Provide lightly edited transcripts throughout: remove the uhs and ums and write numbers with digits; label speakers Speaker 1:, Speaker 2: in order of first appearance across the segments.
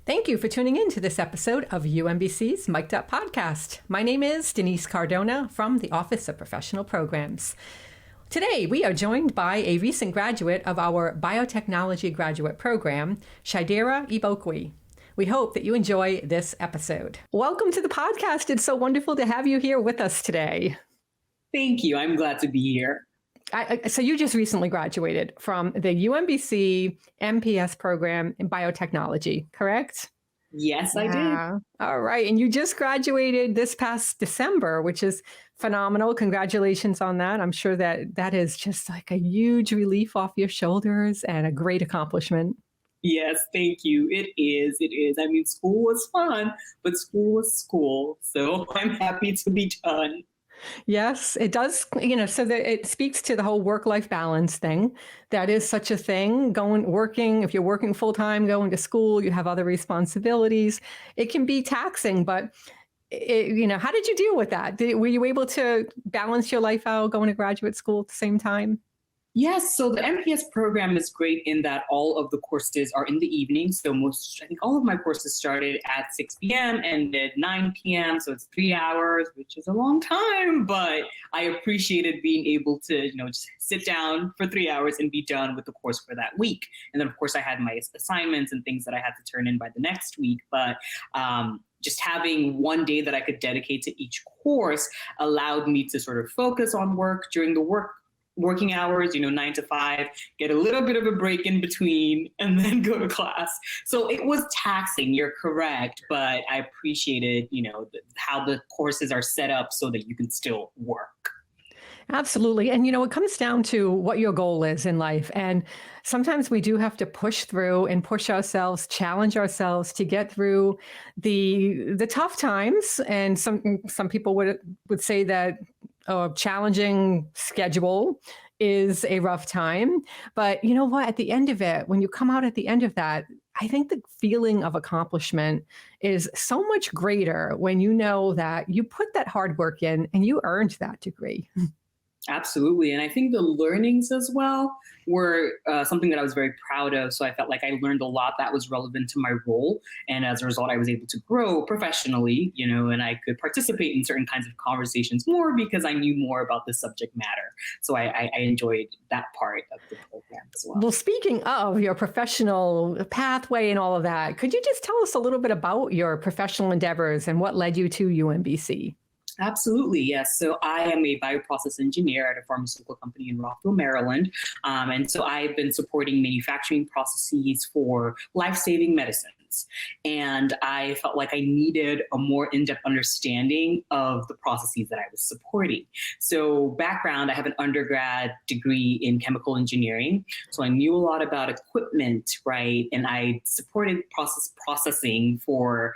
Speaker 1: Thank you for tuning in to this episode of UMBC's Mic'd Up Podcast. My name is Denise Cardona from the Office of Professional Programs. Today, we are joined by a recent graduate of our Biotechnology graduate program, Chidera Igbokwe. We hope that you enjoy this episode. Welcome to the podcast. It's so wonderful to have you here with us today.
Speaker 2: Thank you. I'm glad to be here.
Speaker 1: So you just recently graduated from the UMBC M.P.S program in biotechnology, correct?
Speaker 2: Yes, I did.
Speaker 1: All right. And you just graduated this past December, which is phenomenal. Congratulations on that. I'm sure that is just like a huge relief off your shoulders and a great accomplishment.
Speaker 2: Yes, thank you. It is. It is. I mean, school was fun, but school was school. So I'm happy to be done.
Speaker 1: Yes, it does. So that it speaks to the whole work-life balance thing. That is such a thing. Working, if you're working full-time, going to school, you have other responsibilities. It can be taxing, but how did you deal with that? Were you able to balance your life out going to graduate school at the same time?
Speaker 2: Yes, so the MPS program is great in that all of the courses are in the evening. So I think all of my courses started at 6 p.m. and at 9 p.m. So it's 3 hours, which is a long time, but I appreciated being able to, just sit down for 3 hours and be done with the course for that week. And then of course I had my assignments and things that I had to turn in by the next week. But just having one day that I could dedicate to each course allowed me to sort of focus on work during the working hours, 9 to 5, get a little bit of a break in between, and then go to class. So it was taxing, you're correct, but I appreciated, how the courses are set up so that you can still work.
Speaker 1: Absolutely. And, it comes down to what your goal is in life. And sometimes we do have to push through and push ourselves, challenge ourselves to get through the tough times. And some people would say that a challenging schedule is a rough time. But you know what? At the end of it, when you come out at the end of that, I think the feeling of accomplishment is so much greater when you know that you put that hard work in and you earned that degree.
Speaker 2: Absolutely. And I think the learnings as well were something that I was very proud of. So I felt like I learned a lot that was relevant to my role. And as a result, I was able to grow professionally, and I could participate in certain kinds of conversations more because I knew more about the subject matter. So I enjoyed that part of the program as well.
Speaker 1: Well, speaking of your professional pathway and all of that, could you just tell us a little bit about your professional endeavors and what led you to UMBC?
Speaker 2: Absolutely, yes. So I am a bioprocess engineer at a pharmaceutical company in Rockville, Maryland. And so I've been supporting manufacturing processes for life-saving medicines. And I felt like I needed a more in-depth understanding of the processes that I was supporting. So background, I have an undergrad degree in chemical engineering. So I knew a lot about equipment, right? And I supported processing for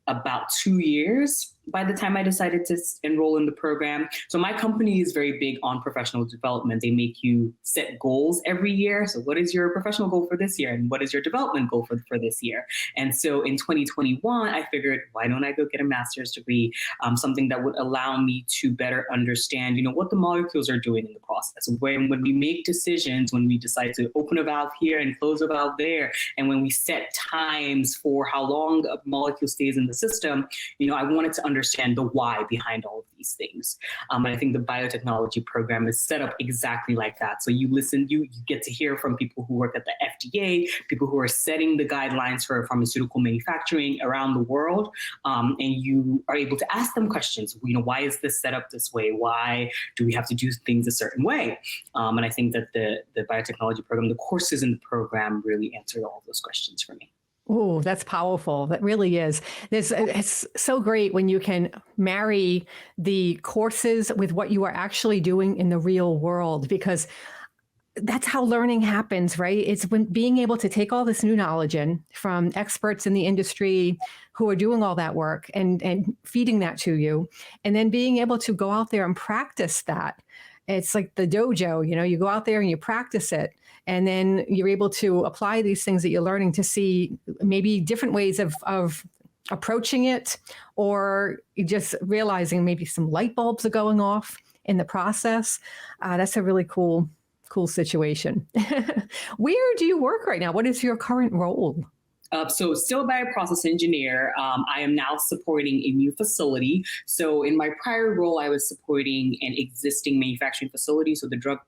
Speaker 2: about 2 years by the time I decided to enroll in the program. So my company is very big on professional development. They make you set goals every year. So what is your professional goal for this year? And what is your development goal for this year? And so in 2021, I figured, why don't I go get a master's degree, something that would allow me to better understand, what the molecules are doing in the process. When we make decisions, when we decide to open a valve here and close a valve there, and when we set times for how long a molecule stays in the system, I wanted to understand the why behind all of these things. And I think the biotechnology program is set up exactly like that. So you listen, you get to hear from people who work at the FDA, people who are setting the guidelines for pharmaceutical manufacturing around the world. And you are able to ask them questions. Why is this set up this way? Why do we have to do things a certain way? And I think that the biotechnology program, the courses in the program really answered all of those questions for me.
Speaker 1: Oh, that's powerful. That really is. It's so great when you can marry the courses with what you are actually doing in the real world, because that's how learning happens, right? It's when being able to take all this new knowledge in from experts in the industry who are doing all that work and feeding that to you, and then being able to go out there and practice that. It's like the dojo, you go out there and you practice it, and then you're able to apply these things that you're learning to see maybe different ways of approaching it, or just realizing maybe some light bulbs are going off in the process. That's a really cool situation. Where do you work right now? What is your current role?
Speaker 2: So still a bioprocess engineer. I am now supporting a new facility. So in my prior role, I was supporting an existing manufacturing facility. So the drug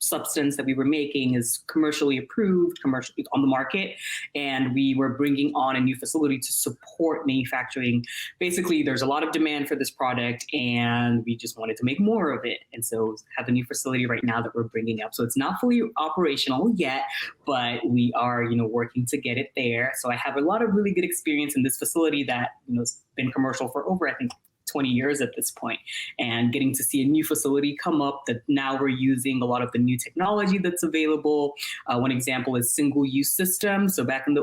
Speaker 2: substance that we were making is commercially approved, commercially on the market, and we were bringing on a new facility to support manufacturing. Basically, there's a lot of demand for this product, and we just wanted to make more of it. And so have a new facility right now that we're bringing up. So it's not fully operational yet, but we are, working to get it there. So I have a lot of really good experience in this facility that, has been commercial for over, I think, 20 years at this point, and getting to see a new facility come up that now we're using a lot of the new technology that's available. One example is single-use systems. So back in the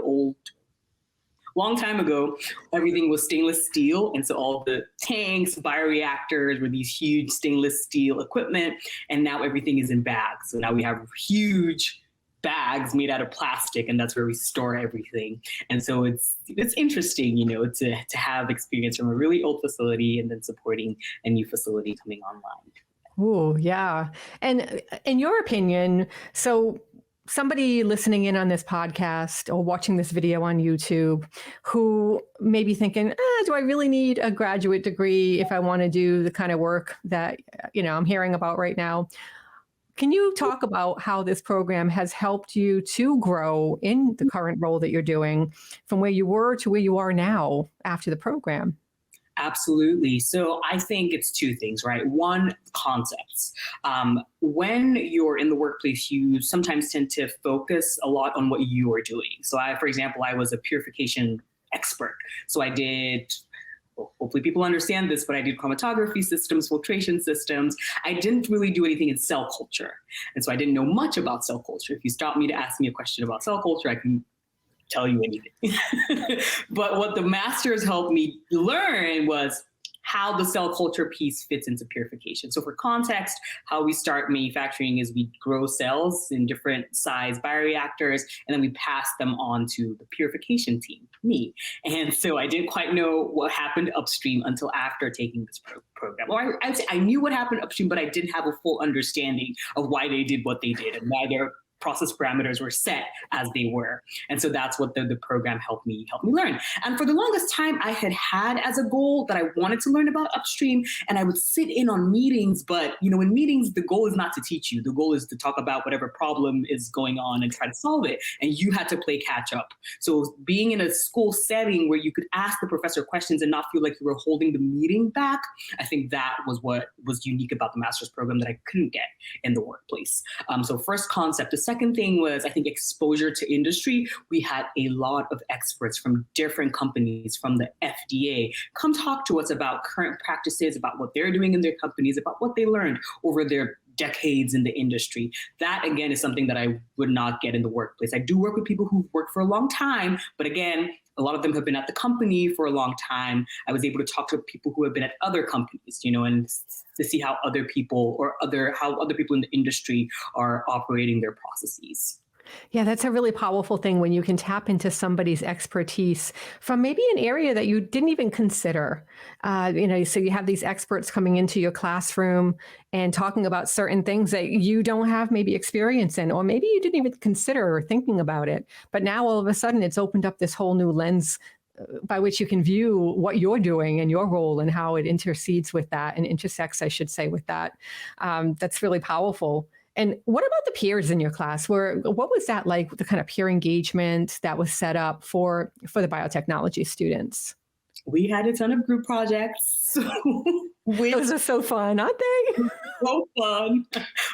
Speaker 2: long time ago, everything was stainless steel. And so all the tanks, bioreactors were these huge stainless steel equipment. And now everything is in bags. So now we have huge bags made out of plastic, and that's where we store everything. And so it's interesting, to have experience from a really old facility and then supporting a new facility coming online.
Speaker 1: Oh, yeah. And in your opinion, so somebody listening in on this podcast or watching this video on YouTube who may be thinking, do I really need a graduate degree if I want to do the kind of work that, I'm hearing about right now? Can you talk about how this program has helped you to grow in the current role that you're doing from where you were to where you are now after the program?
Speaker 2: Absolutely. So I think it's two things, right? One, concepts. When you're in the workplace, you sometimes tend to focus a lot on what you are doing. So for example, I was a purification expert. So I did, hopefully people understand this, but I did chromatography systems, filtration systems. I didn't really do anything in cell culture. And so I didn't know much about cell culture. If you stop me to ask me a question about cell culture, I can tell you anything. But what the masters helped me learn was how the cell culture piece fits into purification. So for context, how we start manufacturing is we grow cells in different size bioreactors, and then we pass them on to the purification team, me. And so I didn't quite know what happened upstream until after taking this program. Or I'd say I knew what happened upstream, but I didn't have a full understanding of why they did what they did and why their process parameters were set as they were. And so that's what the program helped me learn. And for the longest time, I had as a goal that I wanted to learn about upstream, and I would sit in on meetings. But, in meetings, the goal is not to teach you. The goal is to talk about whatever problem is going on and try to solve it. And you had to play catch up. So being in a school setting where you could ask the professor questions and not feel like you were holding the meeting back, I think that was what was unique about the master's program that I couldn't get in the workplace. So first concept. The second thing was, I think, exposure to industry. We had a lot of experts from different companies, from the FDA, come talk to us about current practices, about what they're doing in their companies, about what they learned over their decades in the industry. That, again, is something that I would not get in the workplace. I do work with people who've worked for a long time, but again, a lot of them have been at the company for a long time. I was able to talk to people who have been at other companies, and to see how other people in the industry are operating their processes.
Speaker 1: Yeah, that's a really powerful thing when you can tap into somebody's expertise from maybe an area that you didn't even consider. So you have these experts coming into your classroom and talking about certain things that you don't have maybe experience in, or maybe you didn't even consider or thinking about it. But now all of a sudden it's opened up this whole new lens by which you can view what you're doing and your role and how it intercedes with that and intersects, I should say, with that. That's really powerful. And what about the peers in your class? What was that like, the kind of peer engagement that was set up for the biotechnology students?
Speaker 2: We had a ton of group projects.
Speaker 1: Those are so fun, aren't they?
Speaker 2: So fun.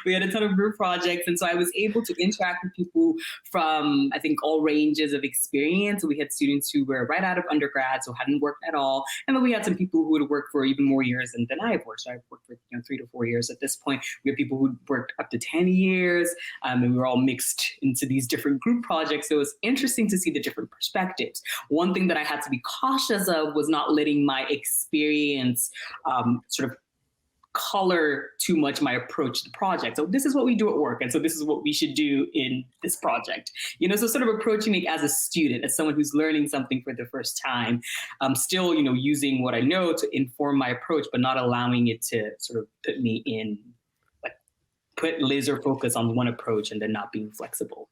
Speaker 2: We had a ton of group projects. And so I was able to interact with people from, I think, all ranges of experience. So we had students who were right out of undergrad, so hadn't worked at all. And then we had some people who had worked for even more years than I've worked. So I've worked for 3 to 4 years at this point. We had people who worked up to 10 years, and we were all mixed into these different group projects. So it was interesting to see the different perspectives. One thing that I had to be cautious of was not letting my experience sort of color too much my approach to the project. So this is what we do at work, and so this is what we should do in this project. So sort of approaching it as a student, as someone who's learning something for the first time, still, using what I know to inform my approach, but not allowing it to sort of put me in, put laser focus on one approach and then not being flexible.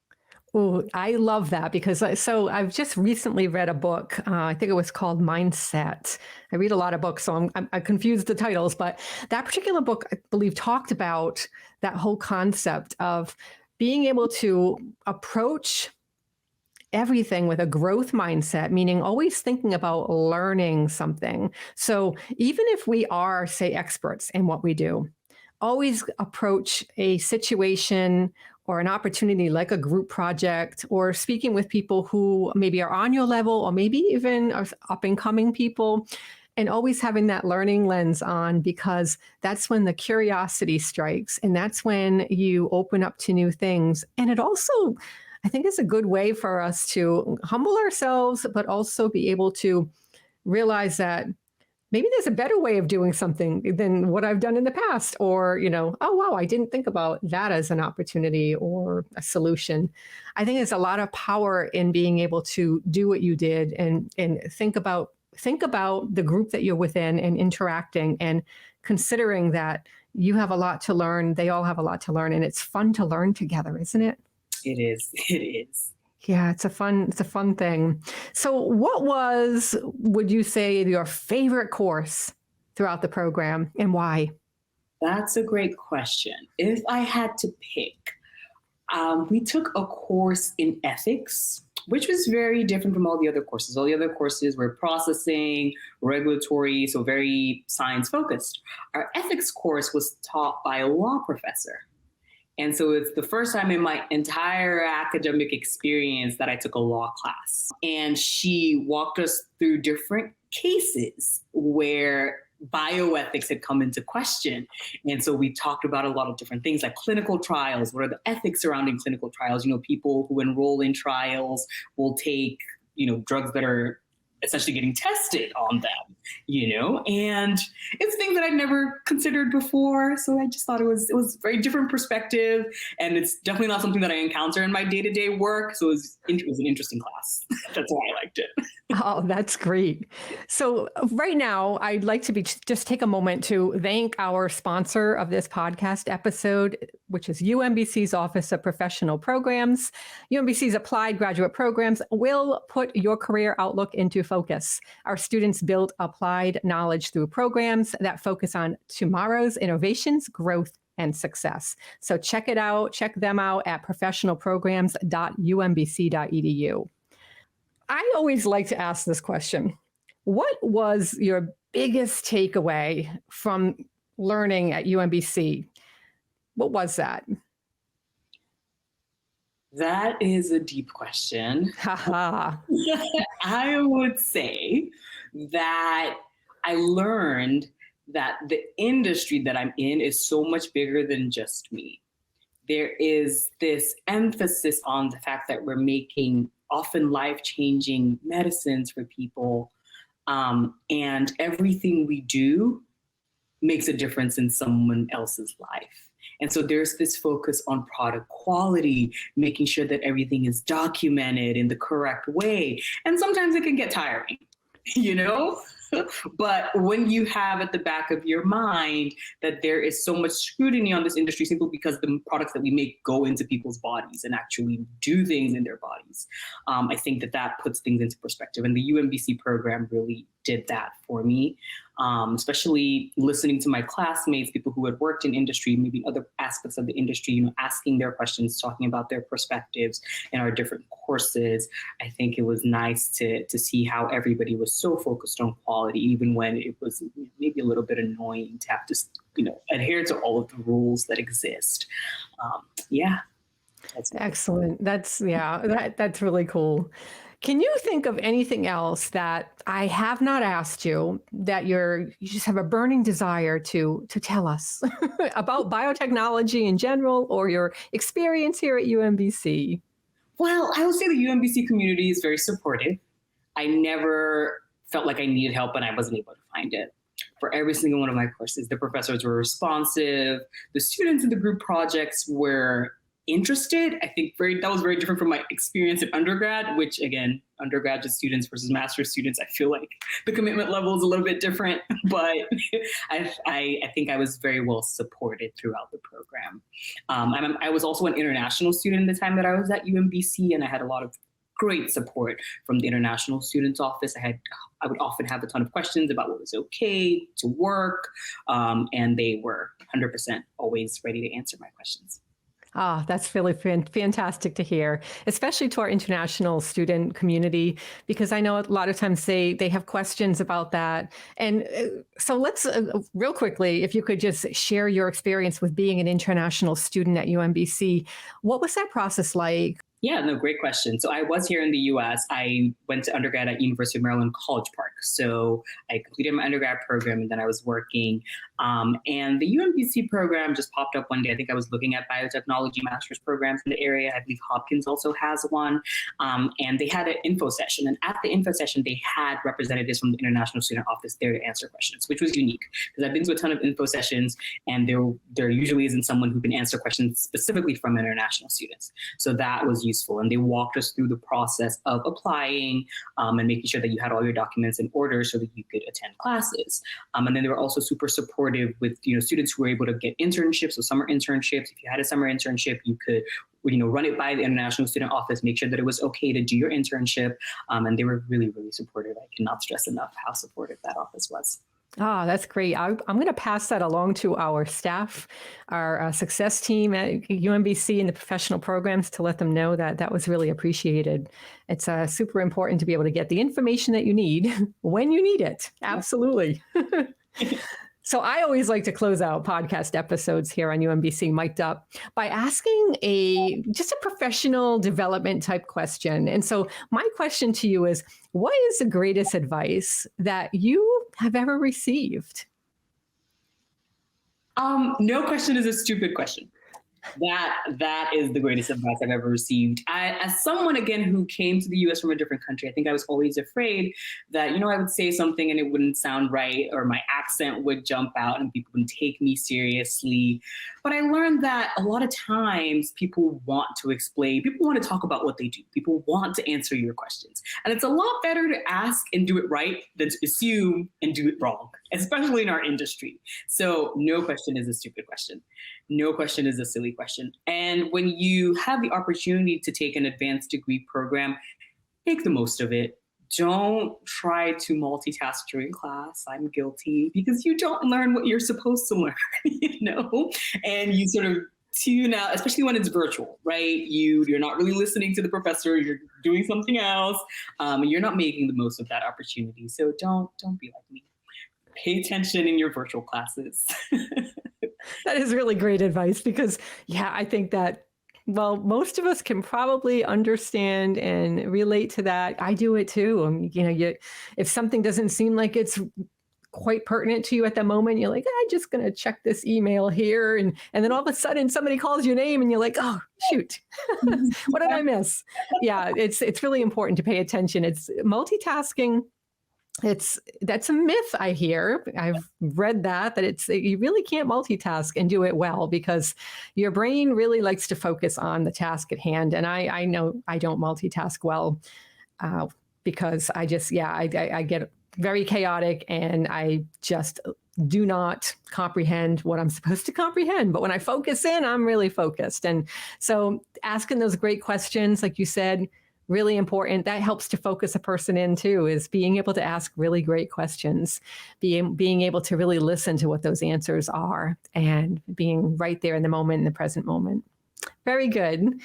Speaker 1: Oh, I love that because so I've just recently read a book. I think it was called Mindset. I read a lot of books, so I confused the titles, but that particular book, I believe, talked about that whole concept of being able to approach everything with a growth mindset, meaning always thinking about learning something. So even if we are, say, experts in what we do, always approach a situation or an opportunity like a group project or speaking with people who maybe are on your level or maybe even are up and coming people, and always having that learning lens on, because that's when the curiosity strikes and that's when you open up to new things. And it also, I think, is a good way for us to humble ourselves, but also be able to realize that maybe there's a better way of doing something than what I've done in the past. Or, oh, wow, I didn't think about that as an opportunity or a solution. I think there's a lot of power in being able to do what you did and think about the group that you're within and interacting and considering that you have a lot to learn. They all have a lot to learn. And it's fun to learn together, isn't it?
Speaker 2: It is. It is.
Speaker 1: Yeah, it's a fun thing. So what would you say, your favorite course throughout the program and why?
Speaker 2: That's a great question. If I had to pick, we took a course in ethics, which was very different from all the other courses. All the other courses were processing, regulatory, so very science focused. Our ethics course was taught by a law professor. And so it's the first time in my entire academic experience that I took a law class. And she walked us through different cases where bioethics had come into question. And so we talked about a lot of different things like clinical trials. What are the ethics surrounding clinical trials? People who enroll in trials will take, drugs that are essentially getting tested on them, and it's things that I'd never considered before. So I just thought it was a very different perspective, and it's definitely not something that I encounter in my day-to-day work. So it was an interesting class. That's why I liked it.
Speaker 1: Oh, that's great. So right now, I'd like to just take a moment to thank our sponsor of this podcast episode, which is UMBC's Office of Professional Programs. UMBC's Applied Graduate Programs will put your career outlook into focus. Our students build applied knowledge through programs that focus on tomorrow's innovations, growth, and success. So check them out at professionalprograms.umbc.edu. I always like to ask this question. What was your biggest takeaway from learning at UMBC? What was that?
Speaker 2: That is a deep question. I would say that I learned that the industry that I'm in is so much bigger than just me. There is this emphasis on the fact that we're making often life-changing medicines for people, and everything we do makes a difference in someone else's life. And so there's this focus on product quality, making sure that everything is documented in the correct way. And sometimes it can get tiring, But when you have at the back of your mind that there is so much scrutiny on this industry simply because the products that we make go into people's bodies and actually do things in their bodies, I think that puts things into perspective. And the UMBC program really did that for me, especially listening to my classmates, people who had worked in industry, maybe other aspects of the industry, asking their questions, talking about their perspectives in our different courses. I think it was nice to see how everybody was so focused on quality, even when it was maybe a little bit annoying to have to, adhere to all of the rules that exist. That's
Speaker 1: excellent. That's really cool. Can you think of anything else that I have not asked you that you just have a burning desire to tell us about biotechnology in general or your experience here at UMBC?
Speaker 2: Well, I would say the UMBC community is very supportive. I never felt like I needed help and I wasn't able to find it. For every single one of my courses, the professors were responsive. The students in the group projects were interested. I think that was very different from my experience in undergrad, which again, undergraduate students versus master's students, I feel like the commitment level is a little bit different, but I think I was very well supported throughout the program. I was also an international student at the time that I was at UMBC, and I had a lot of great support from the international students office. I would often have a ton of questions about what was okay to work, and they were 100% always ready to answer my questions.
Speaker 1: Ah, that's really fantastic to hear, especially to our international student community, because I know a lot of times they have questions about that. And so let's real quickly, if you could just share your experience with being an international student at UMBC. What was that process like?
Speaker 2: Yeah, no, great question. So I was here in the US. I went to undergrad at University of Maryland College Park. So I completed my undergrad program and then I was working. And the UMBC program just popped up one day. I think I was looking at biotechnology master's programs in the area. I believe Hopkins also has one. And they had an info session. And at the info session, they had representatives from the International Student Office there to answer questions, which was unique because I've been to a ton of info sessions and there usually isn't someone who can answer questions specifically from international students. So that was useful. And they walked us through the process of applying and making sure that you had all your documents in order so that you could attend classes. And then they were also super supportive with students who were able to get internships, so summer internships. If you had a summer internship, you could run it by the International Student Office, make sure that it was okay to do your internship. And they were really, really supportive. I cannot stress enough how supportive that office was.
Speaker 1: Oh, that's great. I'm going to pass that along to our staff, our success team at UMBC and the professional programs to let them know that that was really appreciated. It's super important to be able to get the information that you need when you need it. Absolutely. So I always like to close out podcast episodes here on UMBC Mic'd Up by asking just a professional development type question. And so my question to you is, what is the greatest advice that you have ever received?
Speaker 2: No question is a stupid question. That is the greatest advice I've ever received. As someone, again, who came to the US from a different country, I think I was always afraid that, I would say something and it wouldn't sound right, or my accent would jump out and people wouldn't take me seriously. But I learned that a lot of times people want to explain, people want to talk about what they do. People want to answer your questions. And it's a lot better to ask and do it right than to assume and do it wrong, especially in our industry. So no question is a stupid question. No question is a silly question. And when you have the opportunity to take an advanced degree program, make the most of it. Don't try to multitask during class. I'm guilty because you don't learn what you're supposed to learn, and you sort of tune out, especially when it's virtual, right? You're not really listening to the professor, you're doing something else, and you're not making the most of that opportunity. So don't be like me. Pay attention in your virtual classes.
Speaker 1: That is really great advice because, I think that, most of us can probably understand and relate to that. I do it too. If something doesn't seem like it's quite pertinent to you at the moment, you're like, I'm just going to check this email here. And then all of a sudden somebody calls your name and you're like, oh, shoot, what did I miss? Yeah, it's really important to pay attention. It's multitasking. That's a myth I hear. I've read that you really can't multitask and do it well because your brain really likes to focus on the task at hand. And I know I don't multitask well because I get very chaotic and I just do not comprehend what I'm supposed to comprehend. But when I focus in, I'm really focused. And so asking those great questions, like you said, really important. That helps to focus a person in too, is being able to ask really great questions, being able to really listen to what those answers are and being right there in the moment, in the present moment. Very good.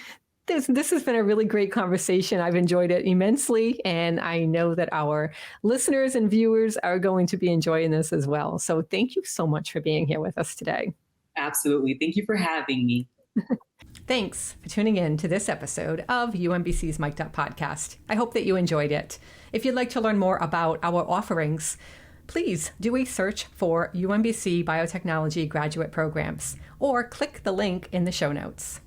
Speaker 1: This has been a really great conversation. I've enjoyed it immensely, and I know that our listeners and viewers are going to be enjoying this as well. So thank you so much for being here with us today.
Speaker 2: Absolutely. Thank you for having me.
Speaker 1: Thanks for tuning in to this episode of UMBC's Mic'd Up podcast. I hope that you enjoyed it. If you'd like to learn more about our offerings, please do a search for UMBC Biotechnology graduate programs or click the link in the show notes.